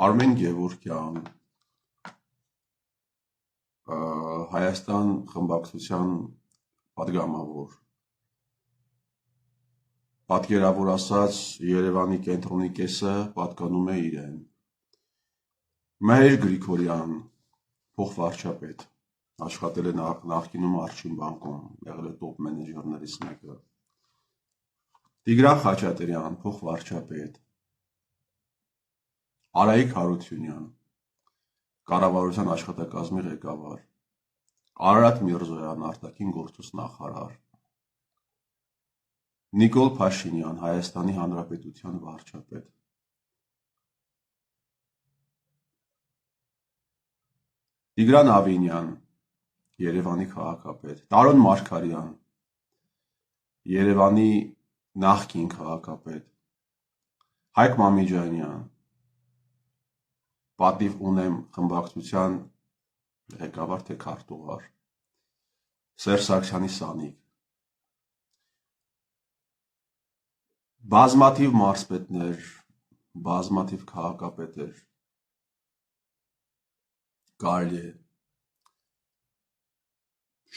Արմեն Գևորգյան, Հայաստան խմբակցության պատգամավոր, պատկերավոր ասած Երևանի կենտրոնի կեսը պատկանում է իրեն, Մհեր Գրիգորյան, փոխվարչապետ, աշխատել է նախկինում Արջին բանկում, եղել է տոպ մենեջերներից մեկը, Տիգրան Խաչատրյան, փոխվարչապետ, Արայիկ Հարությունյան, կառավարության աշխատակազմի ղեկավար, Արարատ Միրզոյան, արտաքին գործոս նախարար, Նիկոլ Փաշինյան, Հայաստանի Հանրապետության վարչապետ, Տիգրան Ավինյան, Երևանի քաղաքապետ, Տարոն Մարգարյան, Երևանի նախկին քաղաքապետ, Հայկ Մամիջանյան, պատիվ ունեմ խմբակցության ղեկավար թե քարտուղար, Սերժ Սարգսյանի սանիկ, բազմաթիվ մարզպետներ, բազմաթիվ քաղաքապետեր, կարելի է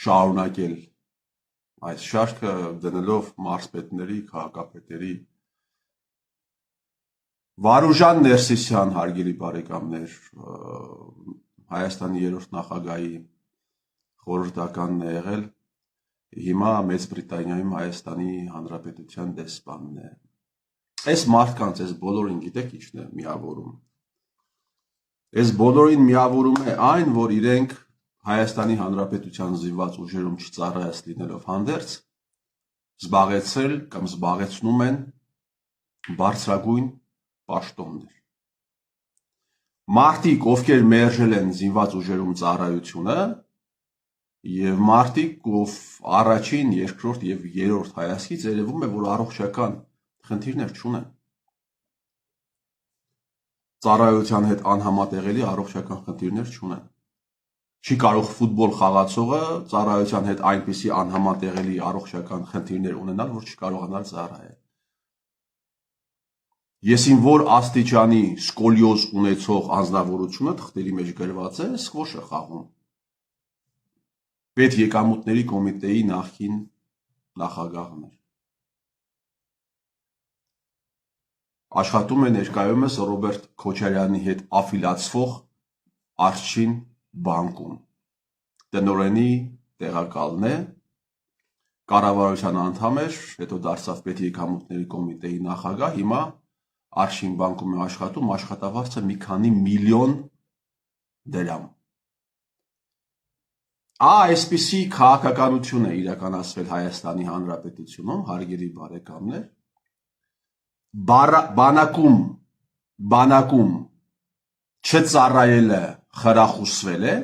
շարունակել այս շարքը դնելով մարզպետների, քաղաքապետերի, Վարուժան Ներսիսյան, հարգելի բարեկամներ, Հայաստանի 3-րդ նախագահի խորհրդականն է եղել, հիմա Մեծ Բրիտանիայում Հայաստանի Հանրապետության դեսպանն է։ Այս մարդկանց, այս բոլորին գիտեք ինչն է միավորում։ Այս բոլորին միավորում է այն, որ իրենք Հայաստանի Հանրապետության զինված ուժերում չծառայած լինելով հանդերձ, զբաղեցրել կամ զբաղեցնում են բարձրագույն պաշտոններ։ Մարդիկ, ովքեր մերժել են զինված ուժերում ծառայությունը, եւ մարդիկ, ով առաջին, երկրորդ եւ երրորդ հայացքից երևում է, որ առողջական խնդիրներ չունեն։ Ծառայության հետ անհամատեղելի առողջական խնդիրներ չունեն։ Չի կարող ֆուտբոլ խաղացողը ծառայության հետ այնպիսի անհամատեղելի առողջական խնդիրներ ունենալ, որ չկարողանալ ծառայել։ Եսին որ աստիճանի սկոլիոզ ունեցող անձնավորությունը թղթերի մեջ գրված է, սկվոշ է խաղում։ Պետ եկամուտների կոմիտեի նախկին նախագահն էր։ Աշխատում է ներկայումս Ռոբերտ Քոչարյանի հետ աֆիլացվող Արջին բանկում։ Տնօրենի տեղակալն է, կառավարության անդամ էր, հետո դարձավ պետ եկամուտների կոմիտեի նախագահ, հիմա Արջին բանկում է աշխատում, աշխատավարձը մի քանի միլիոն դրամ։ Այսպիսի քաղաքականություն է իրականացվել Հայաստանի Հանրապետությունում, հարգելի բարեկամներ, բանակում չծառայելը խրախուսվել է,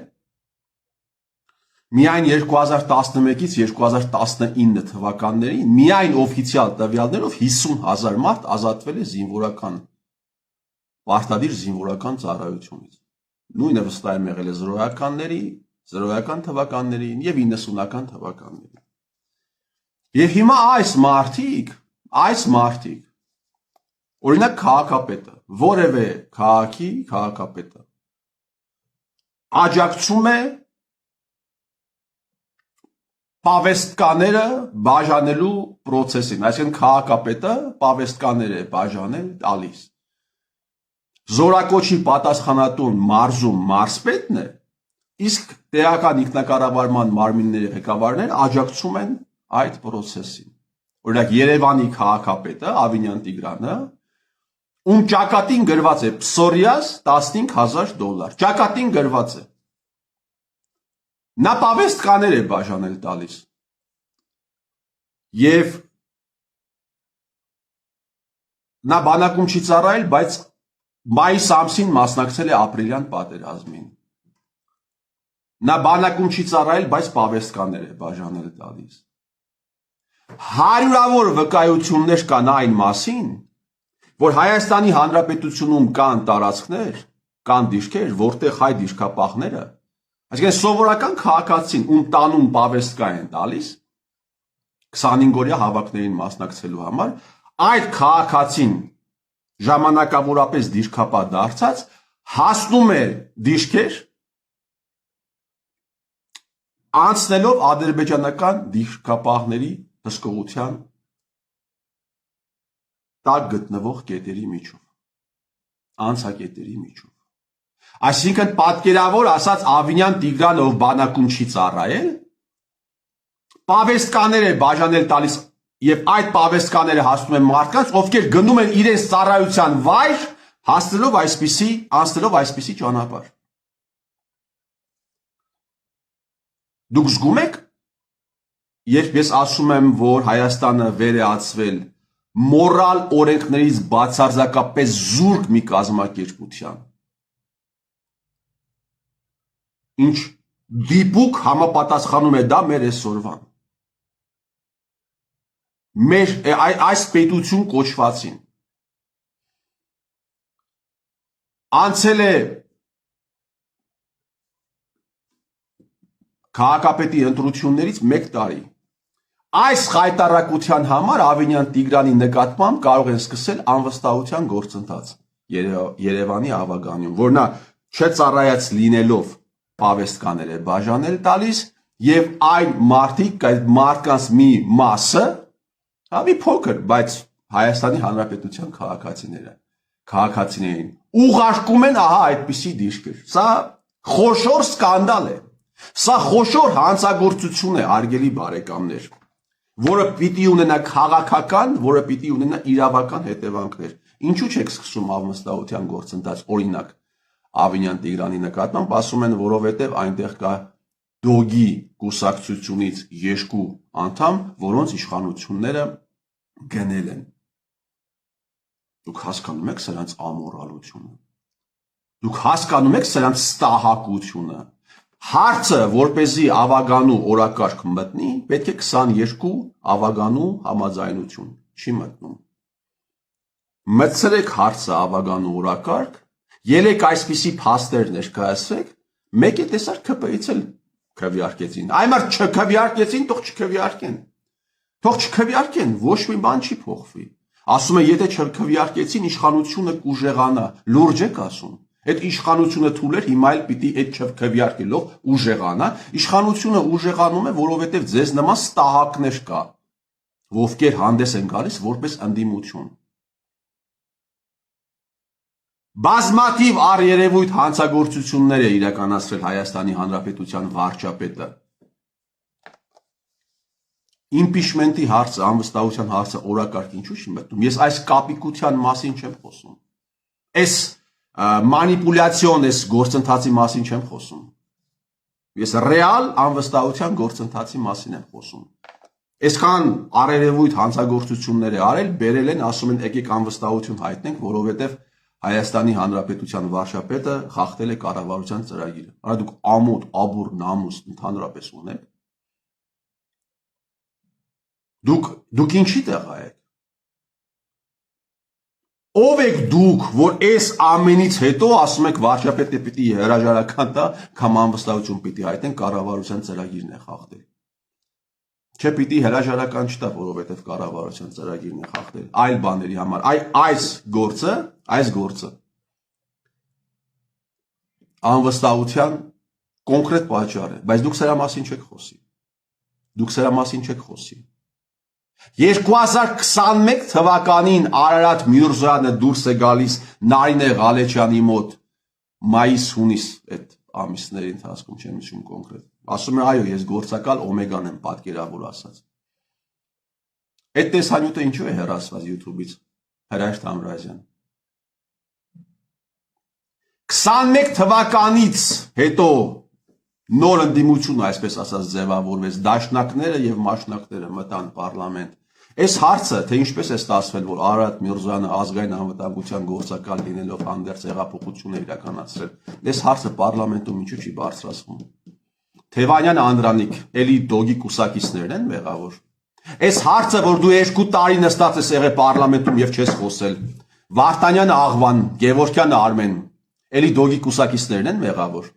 միայն 2011-ից 2019 թվականներին միայն օֆիցիալ տվյալներով 50,000 մարդ ազատվել է զինվորական, պարտադիր զինվորական ծառայությունից։ Նույնը վստահ եղել է զրոյական թվականներին եւ 90-ական թվականներին։ Եվ հիմա այս մարդիկ, օրինակ քաղաքապետը, որևէ քաղաքի քաղաքապետը աջակցում է պավեստկաները բաժանելու պրոցեսին, այսինքն քաղաքապետը պավեստկաներ է բաժանել տալիս։ Զորակոչի պատասխանատուն մարզում մարզպետն է, իսկ տեղական ինքնակառավարման մարմինների ղեկավարները աջակցում են այդ պրոցեսին։ Օրինակ Երևանի քաղաքապետը Ավինյան Տիգրանը, ում ճակատին գրված է Պսորիաս $15,000, ճակատին գրված է։ Նա պավեստկաներ է բաժանել տալիս։ Եվ նա բանակում չի ծառայել, բայց մայիս ամսին մասնակցել է ապրիլյան պատերազմին։ Նա բանակում չի ծառայել, բայց պավեստկաներ է բաժանել տալիս։ Հարյուրավոր վկայություններ կան այն մասին, որ Հայաստանի Հանրապետությունում կան տարածքներ, կան դիրքեր, որտեղ հայ դիրքապահները, այսինքն սովորական քաղաքացին, ում տանում պավեստկա են տալիս 25-օրյա հավաքներին մասնակցելու համար, այդ քաղաքացին ժամանակավորապես դիրքապահ դարձած հասնում է դիրքեր անցնելով ադրբեջանական դիրքապահների հսկողության տակ գտնվող կետերի միջով, անցակետերի միջով։ Այսինքն պատկերավոր ասած Ավինյան Տիգրանով բանակում չի ծառայել, պավեստկաներ է բաժանել տալիս եւ այդ պավեստկաները հասնում են մարդկանց, ովքեր գնում են իրենց ծառայության վայր, անցնելով այսպիսի ճանապարհ։ Դուք զգում եք, երբ ես ասում եմ, որ Հայաստանը վեր է ածվել մորալ օրենքներից բացարձակապես զուրկ մի կազմակերպության, ինչ դիպուկ համապատասխանում է դա մեր այսօրվան, մեր այս պետություն կոչվածին, անցել է քաղաքապետի ընտրություններից 1 տարի, այս խայտառակության համար Ավինյան Տիգրանի նկատմամբ կարող են սկսել անվստահության գործընթաց Երևանի ավագանյում, որ նա չծառայած լինելով պավեստկաներ է բաժանել տալիս եւ այն մարդկանց մի մասը, մի փոքր, բայց Հայաստանի Հանրապետության քաղաքացիներին ուղարկում են ահա այդպիսի դիրքեր։ Սա խոշոր սկանդալ է, սա խոշոր հանցագործություն է, արգելի բարեկամներ, որը պիտի ունենա քաղաքական, որը պիտի ունենա իրավական հետևանքներ։ Ինչու՞ չեք սկսում անվստահության գործընթաց, օրինակ Ավինյան Տիգրանի նկատմամբ, ասում են, որովհետև այնտեղ կա դոգի կուսակցությունից 2 անդամ, որոնց իշխանությունները գնել են։ Դուք հասկանում եք սրանց ամորալությունը։ Դուք հասկանում եք սրանց ստահակությունը։ Հարցը, որպեսզի ավագանու օրակարգ մտնի, պետք է 22 ավագանու համաձայնություն, չի մտնում։ Մտցրեք հարցը ավագանու օրակարգ, 3 այսպիսի փաստեր ներկայացրեք, մեկ է տեսար ՔՊ-ից էլ քվեարկեցին։ Այմար չքվեարկեցին, թող չքվեարկեն։ Թող չքվեարկեն, ոչ մի բան չի փոխվի։ Ասում է, եթե չքվեարկեցին, իշխանությունը կուժեղանա, լուրջ եք ասում։ Այդ իշխանությունը թույլ էր, հիմա էլ պիտի այդ չքվեարկելով ուժեղանա, իշխանությունը ուժեղանում է, որովհետև ձեզ նման ստահակներ կա, ովքեր հանդես են գալիս որպես ընդդիմություն։ Բազմաթիվ առերևույթ հանցագործություններ է իրականացրել Հայաստանի Հանրապետության վարչապետը։ Իմպիչմենտի հարցը, անվստահության հարցը օրակարգ ինչու՞ չի մտնում։ Ես այս կապիկության մասին չեմ խոսում։ Այս մանիպուլյացիոն, այս գործընթացի մասին չեմ խոսում։ Ես ռեալ անվստահության գործընթացի մասին եմ խոսում։ Այսքան առերևույթ հանցագործություններ է արել, բերել են, ասում են, եկեք անվստահություն հայտնենք, որովհետև Հայաստանի Հանրապետության վարչապետը խախտել է կառավարության ծրագիրը։ Արա դուք ամոթ, աբուր, նամուս ընդհանրապես ունեք։ Դուք ինչի տեղա եք։ Ով եք դուք, որ այս ամենից հետո ասում եք վարչապետը պիտի հրաժարական տա, կամ անվստահություն պիտի հայտնենք, կառավարության ծրագիրն է խախտել։ Չէ, պիտի հրաժարական չտա, որովհետև կառավարության ծրագիրն է խախտել, այլ բաների համար, այս գործը անվստահության կոնկրետ պատճառ է, բայց դուք սրա մասին չեք խոսի։ Դուք սրա մասին չեք խոսի։ 2021 թվականին Արարատ Միրզոյանը դուրս է գալիս Նարինե Ղալեչյանի մոտ մայիս-հունիս այդ ամիսների ընթացքում, չեմ հիշում կոնկրետ։ Ասում է, այո, ես գործակալ Օմեգան եմ, պատկերավոր ասած։ Այդ տեսանյութը ինչու է հեռացված YouTube-ից, Հրաշք Թամրազյան։ 21 թվականից հետո նոր ընդդիմություն, այսպես ասած, ձևավորվեց, դաշնակները եւ մաշնակները մտան պարլամենտ։ Այս հարցը, թե ինչպես է ստացվել, որ Արարատ Միրզոյանը ազգային անվտանգության գործակալ լինելով հանդերձ հեղափոխություն է իրականացրել, այս հարցը պարլամենտում ինչու չի բարձրացվում։ Թևանյան Անդրանիկ, էլի դոգի կուսակիցներն են մեղավոր։ Այս հարցը, որ դու 2 տարի նստած ես եղել պարլամենտում եւ չես խոսել, Վարդանյանը Աղվան, Գևորգյանը Արմեն, էլի դոգի կուսակիցներն են մեղավոր։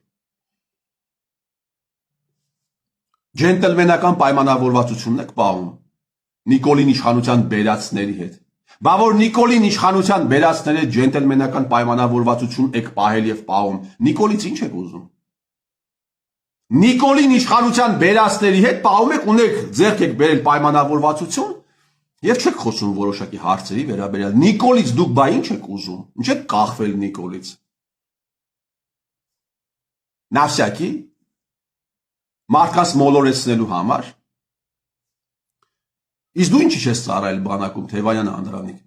Ջենտլմենական պայմանավորվածությունն եք պահում Նիկոլին իշխանության բերածների հետ։ Բա որ Նիկոլին իշխանության բերածները ջենտլմենական պայմանավորվածություն եք պահել եւ պահում։ Նիկոլից ինչ եք ուզում։ Նիկոլին իշխանության բերածների հետ պահում եք, ունեք ձեռք եք բերել պայմանավորվածություն եւ չեք խոսում որոշակի հարցերի վերաբերյալ։ Նիկոլից դուք բա ինչ եք ուզում։ Ինչ եք կախվել Նիկոլից։ Նավսյակի մարդկանց մոլորեցնելու համար։ Իսկ դու ինչի՞ ես ծառայել բանակում Թևանյան Անդրանիկ։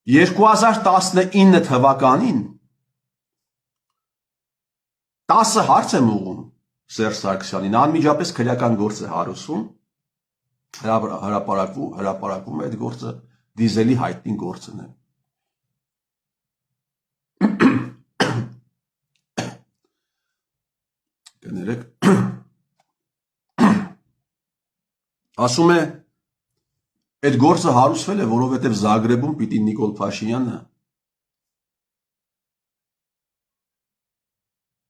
«2019 թվականին 10 հարց եմ ուղղում Սերժ Սարգսյանին, անմիջապես քրեական գործ է հարուսում, հրապարակում է այդ գործը, դիզելի հայտնի գործն է։ Կներեք, ասում է, այդ գործը հարուսվել է, որովհետև Զագրեբում պիտի Նիկոլ Փաշինյանը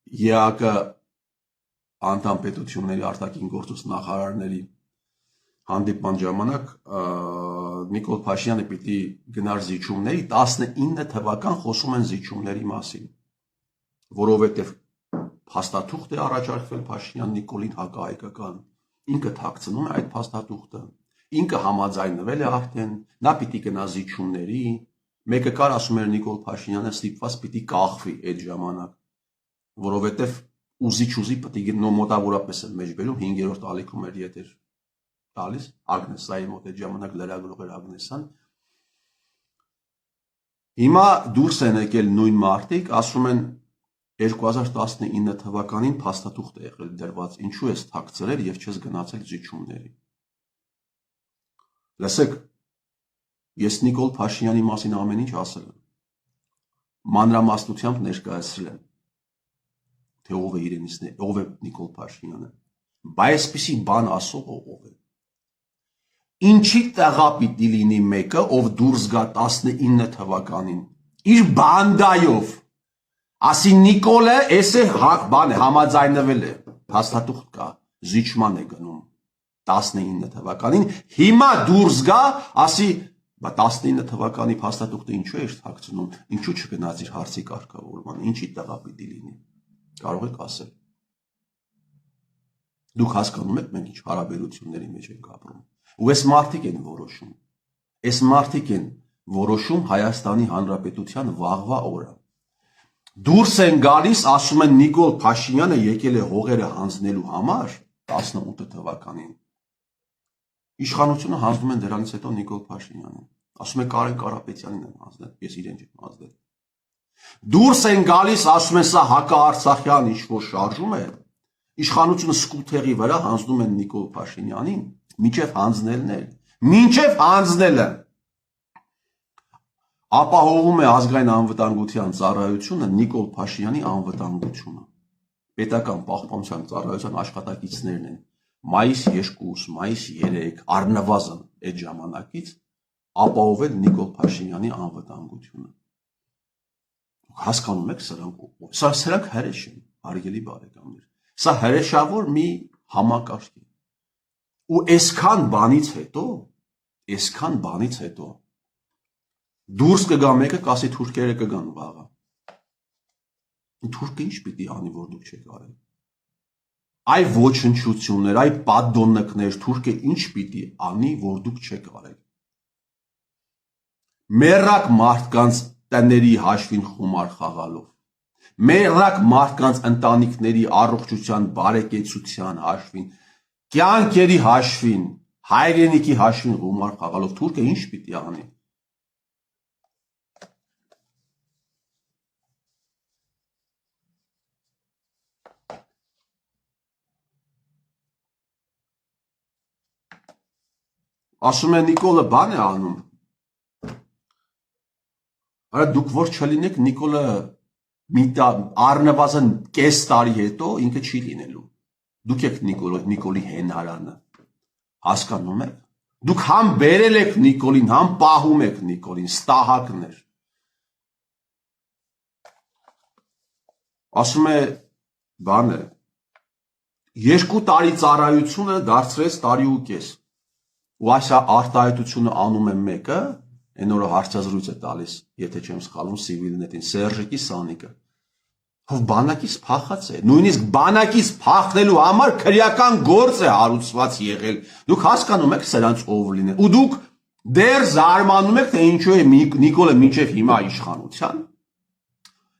ԵԱԿ անդամ պետությունների արտաքին գործոս նախարարների հանդիպման ժամանակ Նիկոլ Փաշինյանը պիտի գնար զիջումների, 19 թվական խոսում են զիջումների մասին, որովհետև փաստաթուղթ է առաջարկվել Փաշինյան Նիկոլին հակահայկական, ինքը թաքցնում է այդ փաստաթուղթը, ինքը համաձայնվել է արդեն, նա պիտի գնա զիջումների, մեկը կար ասում էր Նիկոլ Փաշինյանը ստիպված պիտի կախվի այդ ժամանակ, որովհետև ուզի պիտի մոտավորապես է մեջ բերում 5-րդ ալիքում էր եթեր տալիս Ագնեսայի մոտ այդ ժամանակ լրագրող էր Ագնեսան։ Հիմա դուրս են եկել նույն մարդիկ, ասում են 2019 թվականին փաստաթուղթ է եղել դրված, ինչու ես թաքցրել եւ չես գնացել զիջումների։ Լսեք, ես Նիկոլ Փաշինյանի մասին ամեն ինչ ասել եմ, մանրամասնությամբ ներկայացրել եմ, թե ով է իրենից, ով է Նիկոլ Փաշինյանը, բայց այսպիսի բան ասողը ով է։ Ինչի տեղա պիտի լինի մեկը, ով դուրս գա 19 թվականին, իր բանդայով, ասի Նիկոլը էս է բան է, համաձայնվել է, փաստաթուղթ կա, զիջման է գնում 19 թվականին, հիմա դուրս գա, ասի 19 թվականի փաստաթուղթը ինչու է թաքցնում, ինչու չգնաց իր հարցի կարգավորման, ինչի տեղա պիտի լինի, կարող եք ասել։ Դուք հասկանում եք մենք ինչ հարաբերությունների մեջ ենք ապրում։ Ու այս մարդիկ են որոշում։ Այս մարդիկ են որոշում Հայաստանի Հանրապետության վաղվա օրը։ Դուրս են գալիս, ասում են Նիկոլ Փաշինյանը եկել է հողերը հանձնելու համար 18 թվականին։ Իշխանությունը հանձնում են դրանից հետո Նիկոլ Փաշինյանին։ Ասում է Կարեն Կարապետյանին են հանձնել, ես իրեն չեմ հանձնել։ Դուրս են գալիս, ասում են սա հակաարցախյան ինչ-որ շարժում է։ Իշխանությունը սկութեղի վրա հանձնում են Նիկոլ Փաշինյանին, մինչև հանձնելն է, մինչև հանձնելը ապահովում է ազգային անվտանգության ծառայությունը Նիկոլ Փաշինյանի անվտանգությունը։ Պետական պահպանության ծառայության աշխատակիցներն են մայիս 2, մայիս 3 առնվազն այդ ժամանակից ապահովել Նիկոլ Փաշինյանի անվտանգությունը։ Հասկանում եք սրանք հրեշ են, հարգելի բարեկամներ։ Սա հրեշավոր մի համակարգ է։ Ու այսքան բանից հետո դուրս կգա մեկը, կասի թուրքերը կգան վաղը։ Թուրքը ինչ պիտի անի, որ դուք չեք արել։ Այ ոչնչություններ, այ պատդոննկներ, թուրքը ինչ պիտի անի, որ դուք չեք արել։ Մեռակ մարդկանց տների հաշվին խումար խաղալով, մեռակ մարդկանց ընտանիքների առողջության, բարեկեցության հաշվին, կյանքերի հաշվին, հայրենիքի հաշվին խումար խաղալով, թուրքը ինչ պիտի անի։ Ասում է Նիկոլը բան է անում։ Արա դուք որ չլինեք Նիկոլը առնվազն կես տարի հետո ինքը չի լինելու։ Դուք եք Նիկոլի հենարանը։ Հասկանում եք։ Դուք համ բերել եք Նիկոլին, համ պահում եք Նիկոլին, ստահակներ։ Ասում է բանը, 2 տարի ծառայությունը դարձրեց տարի ու կես։ Ու այս արտահայտությունը անում է մեկը, այն օրը հարցազրույց է տալիս, եթե չեմ սխալվում, Civilnet-ին, Սերժիկի Սանիկը։ Հով բանակից փախած է, նույնիսկ բանակից փախնելու համար քրեական գործ է հարուցված եղել։ Դուք հասկանում եք սրանց ով լինել։ Ու դուք դեռ զարմանում եք, թե ինչու է Նիկոլը մինչև հիմա իշխանության։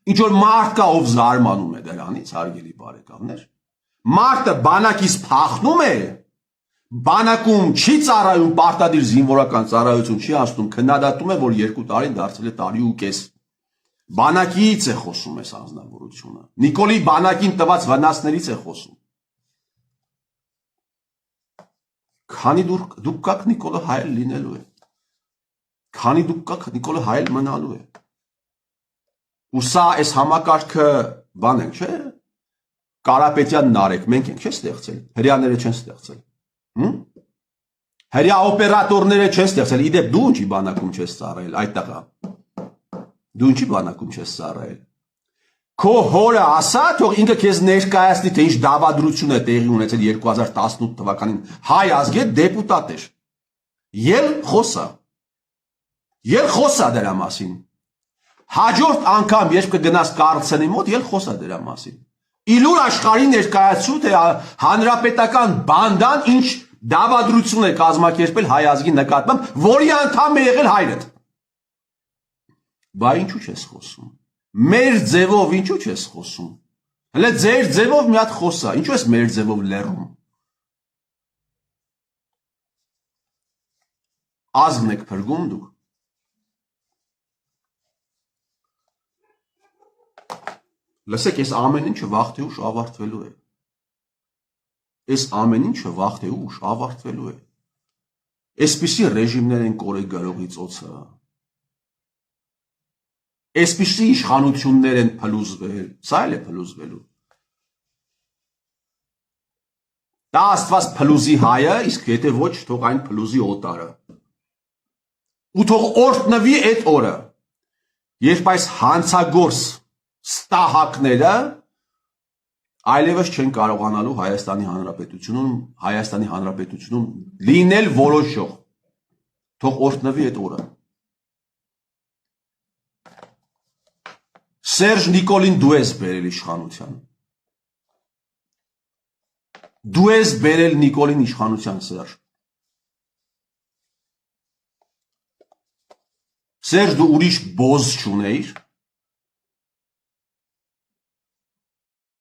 Ինչ որ մարդ կա, ով զարմանում է դրանից, հարգելի բարեկամներ։ Մարդը բանակից փախնում է, բանակում չի ծառայում, պարտադիր զինվորական ծառայություն չի անցնում, քննադատում է, որ 2 տարին դարձել է տարի ու կես։ Բանակից է խոսում այս անձնավորությունը։ Նիկոլի բանակին տված վնասներից է խոսում։ Քանի դուք կաք Նիկոլը հայել լինելու է։ Քանի դուք կաք Նիկոլը հայել մնալու է։ Ու սա այս համակարգը բան ենք, չէ՞։ Կարապետյանն արեք, մենք ենք չէ՞ ստեղծել, հրյաները չեն ստեղծել։ Հրյա օպերատորները չեն ստեղծել։ Իդեպ դու ինչի բանակում չես ծառայել, այդ տղա։ Դու ինչի բանակում չես ծառայել։ Քո հորը ասա, թող ինքը քեզ ներկայացնի, թե ինչ դավադրություն է տեղի ունեցել 2018 թվականին հայ ազգի դեպուտատ էր։ Ել խոսա դրա մասին։ Հաջորդ անգամ, երբ կգնաս Կարլսենի մոտ, ել խոսա դրա մասին։ Իլուր աշխարհի ներկայացու, թե հանրապետական բանդան ինչ դավադրություն է կազմակերպել հայ ազգի նկատմամբ, որի անդամ է եղել հայրդ։ Բա ինչու չես խոսում։ Մեր ձևով ինչու չես խոսում։ Հələ ձեր ձևով մի հատ խոսա, ինչու ես մեր ձևով լեռում։ Ազգն եք փրկում դուք։ Լսեք, այս ամեն ինչը վաղ թե ուշ ավարտվելու է։ Այս ամեն ինչը վաղ թե ուշ ավարտվելու է։ Այսպիսի ռեժիմներ են կորել գրողի ծոցը։ Այսպիսի իշխանություններ են փլուզվել, սա էլ է փլուզվելու։ Դա Աստված փլուզի հայը, իսկ եթե ոչ, թող այն փլուզի օտարը։ Ու թող օրհնվի այդ օրը, երբ այս հանցագործ ստահակները այլևս չեն կարողանալու Հայաստանի Հանրապետությունում լինել որոշող։ Թող օրհնվի այդ օրը։ Սերժ Նիկոլին դու ես բերել իշխանության։ Դու ես բերել Նիկոլին իշխանության, Սերժ։ Սերժ, դու ուրիշ բոզ չունեիր։